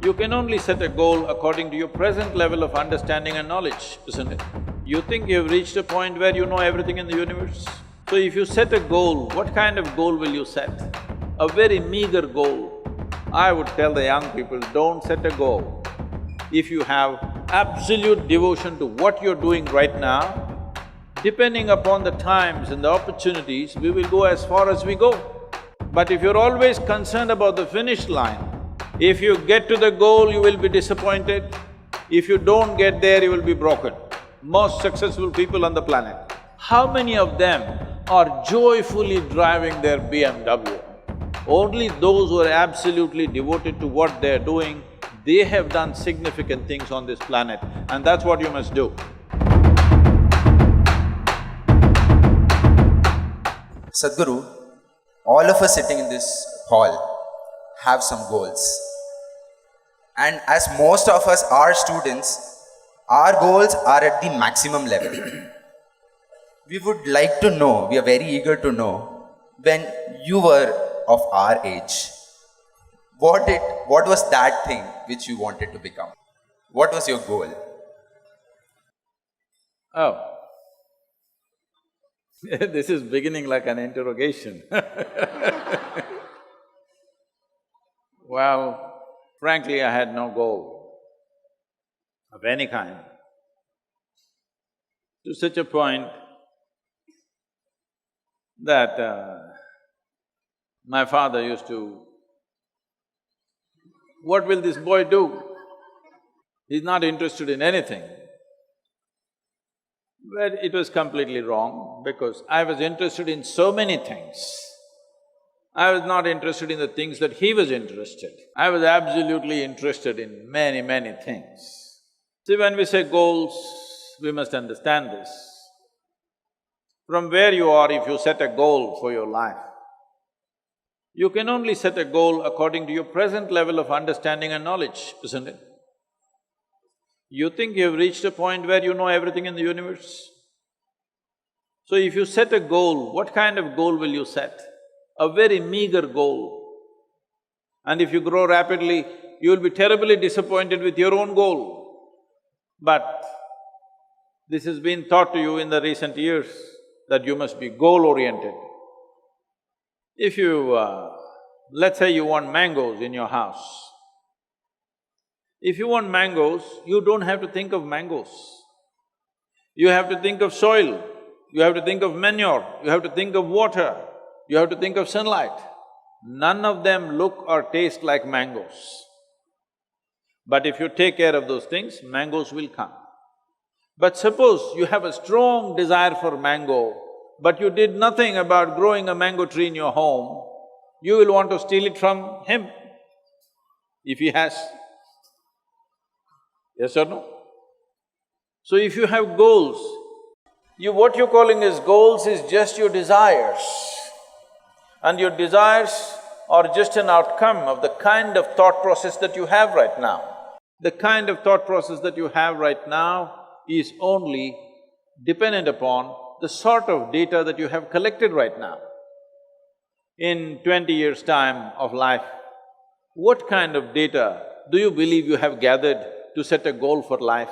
You can only set a goal according to your present level of understanding and knowledge, isn't it? You think you've reached a point where you know everything in the universe? So if you set a goal, what kind of goal will you set? A very meager goal. I would tell the young people, don't set a goal. If you have absolute devotion to what you're doing right now, depending upon the times and the opportunities, we will go as far as we go. But if you're always concerned about the finish line, if you get to the goal, you will be disappointed. If you don't get there, you will be broken. Most successful people on the planet, how many of them are joyfully driving their BMW? Only those who are absolutely devoted to what they're doing, they have done significant things on this planet, and that's what you must do. Sadhguru, all of us sitting in this hall have some goals. And as most of us are students, our goals are at the maximum level. We would like to know, we are very eager to know, when you were of our age, what was that thing which you wanted to become? What was your goal? Oh. This is beginning like an interrogation. Well, frankly, I had no goal of any kind. To such a point that my father used to, what will this boy do? He's not interested in anything. But it was completely wrong because I was interested in so many things. I was not interested in the things that he was interested. I was absolutely interested in many, many things. See, when we say goals, we must understand this. From where you are, if you set a goal for your life, you can only set a goal according to your present level of understanding and knowledge, isn't it? You think you've reached a point where you know everything in the universe? So if you set a goal, what kind of goal will you set? A very meager goal. And if you grow rapidly, you will be terribly disappointed with your own goal. But this has been taught to you in the recent years that you must be goal-oriented. If you… let's say you want mangoes in your house. If you want mangoes, you don't have to think of mangoes. You have to think of soil, you have to think of manure, you have to think of water, you have to think of sunlight. None of them look or taste like mangoes. But if you take care of those things, mangoes will come. But suppose you have a strong desire for mango, but you did nothing about growing a mango tree in your home, you will want to steal it from him, if he has. Yes or no? So if you have goals, what you're calling as goals is just your desires. And your desires are just an outcome of the kind of thought process that you have right now. The kind of thought process that you have right now is only dependent upon the sort of data that you have collected right now. In 20 years' time of life, what kind of data do you believe you have gathered to set a goal for life?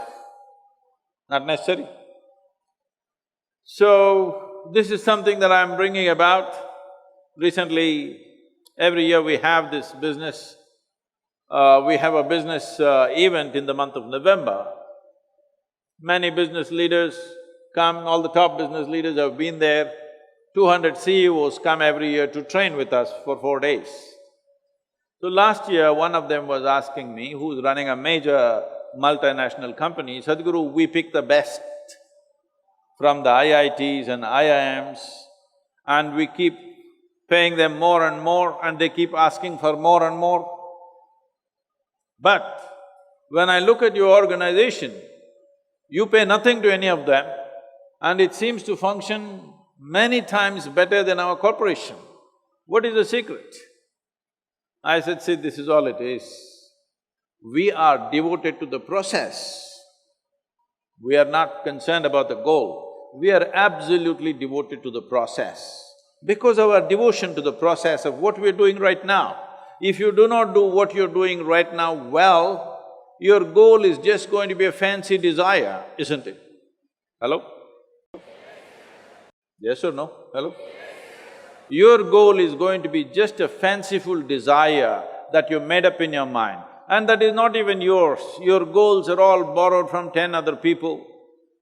Not necessary. So, this is something that I'm bringing about. Recently, every year we have this business, we have a business event in the month of November. Many business leaders come, all the top business leaders have been there. 200 CEOs come every year to train with us for 4 days. So last year, one of them was asking me, who's running a major multinational company, Sadhguru, we pick the best from the IITs and IIMs and we keep paying them more and they keep asking for more and more. But when I look at your organization, you pay nothing to any of them and it seems to function many times better than our corporation. What is the secret? I said, see, this is all it is. We are devoted to the process. We are not concerned about the goal. We are absolutely devoted to the process. Because of our devotion to the process of what we are doing right now, if you do not do what you're doing right now well, your goal is just going to be a fancy desire, isn't it? Hello? Yes or no? Hello? Your goal is going to be just a fanciful desire that you made up in your mind, and that is not even yours. Your goals are all borrowed from 10 other people.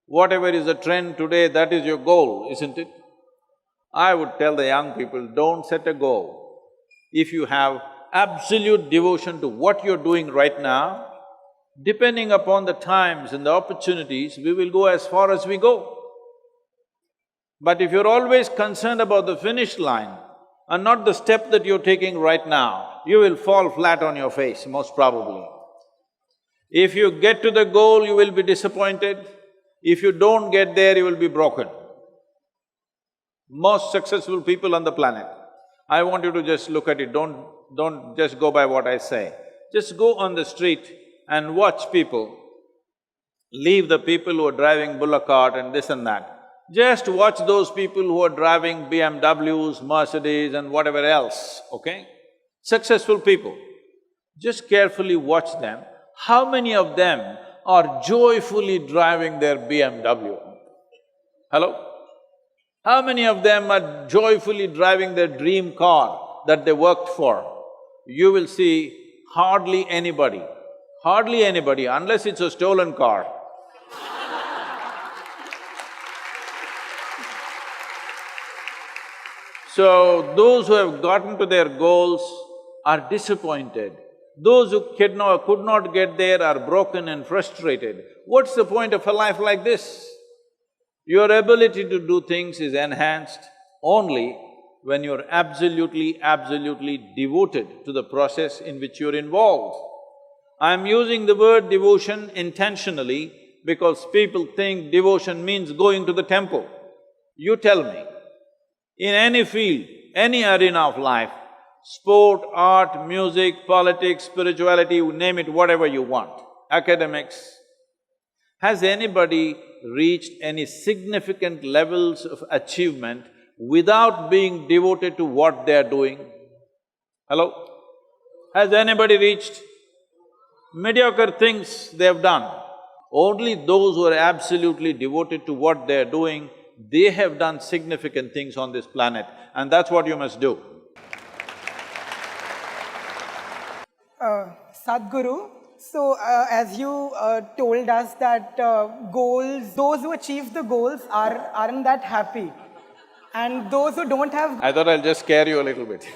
Whatever is the trend today, that is your goal, isn't it? I would tell the young people, don't set a goal. If you have absolute devotion to what you're doing right now, depending upon the times and the opportunities, we will go as far as we go. But if you're always concerned about the finish line and not the step that you're taking right now, you will fall flat on your face, most probably. If you get to the goal, you will be disappointed. If you don't get there, you will be broken. Most successful people on the planet, I want you to just look at it, don't just go by what I say. Just go on the street and watch people. Leave the people who are driving bullock cart and this and that. Just watch those people who are driving BMWs, Mercedes and whatever else, okay? Successful people. Just carefully watch them. How many of them are joyfully driving their BMW? Hello? How many of them are joyfully driving their dream car that they worked for? You will see hardly anybody, unless it's a stolen car. So, those who have gotten to their goals are disappointed. Those who could not get there are broken and frustrated. What's the point of a life like this? Your ability to do things is enhanced only when you're absolutely devoted to the process in which you're involved. I'm using the word devotion intentionally because people think devotion means going to the temple. You tell me, in any field, any arena of life, sport, art, music, politics, spirituality, you name it, whatever you want, academics, has anybody reached any significant levels of achievement without being devoted to what they're doing? Hello? Has anybody reached? Mediocre things they have done. Only those who are absolutely devoted to what they're doing, they have done significant things on this planet, and that's what you must do. Sadhguru, so as you told us that goals, those who achieve the goals aren't that happy, and those who don't have… I thought I'll just scare you a little bit.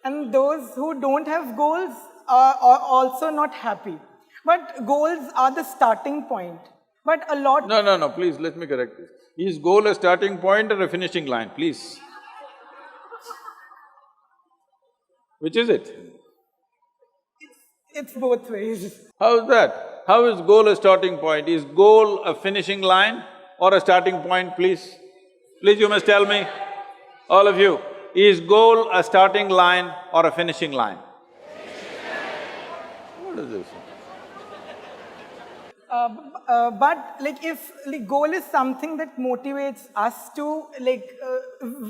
And those who don't have goals are also not happy. But goals are the starting point. But a lot… No, please, let me correct this. Is goal a starting point or a finishing line, please? Which is it? It's both ways. How is that? How is goal a starting point? Is goal a finishing line or a starting point, please? Please, you must tell me, all of you, is goal a starting line or a finishing line? What is this? But like if goal is something that motivates us to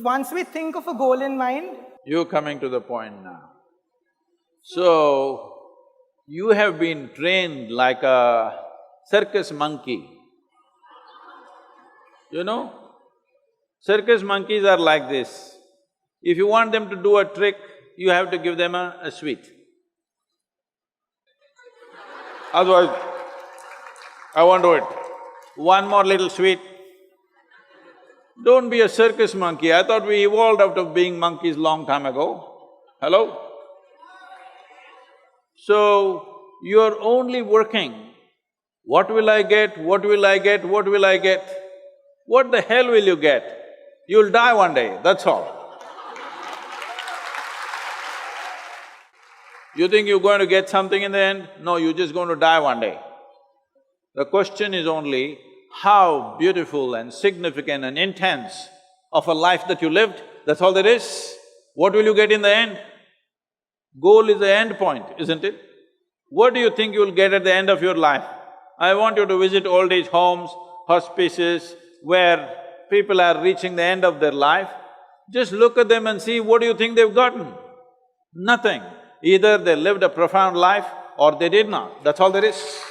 once we think of a goal in mind… You're coming to the point now. So, you have been trained like a circus monkey. You know? Circus monkeys are like this. If you want them to do a trick, you have to give them a sweet. Otherwise, I won't do it. One more little sweet. Don't be a circus monkey. I thought we evolved out of being monkeys long time ago. Hello? So, you're only working, what will I get, what will I get, what will I get? What the hell will you get? You'll die one day, that's all. You think you're going to get something in the end? No, you're just going to die one day. The question is only how beautiful and significant and intense of a life that you lived, that's all there is. What will you get in the end? Goal is the end point, isn't it? What do you think you'll get at the end of your life? I want you to visit old age homes, hospices, where people are reaching the end of their life. Just look at them and see what do you think they've gotten? Nothing. Either they lived a profound life or they did not, that's all there is.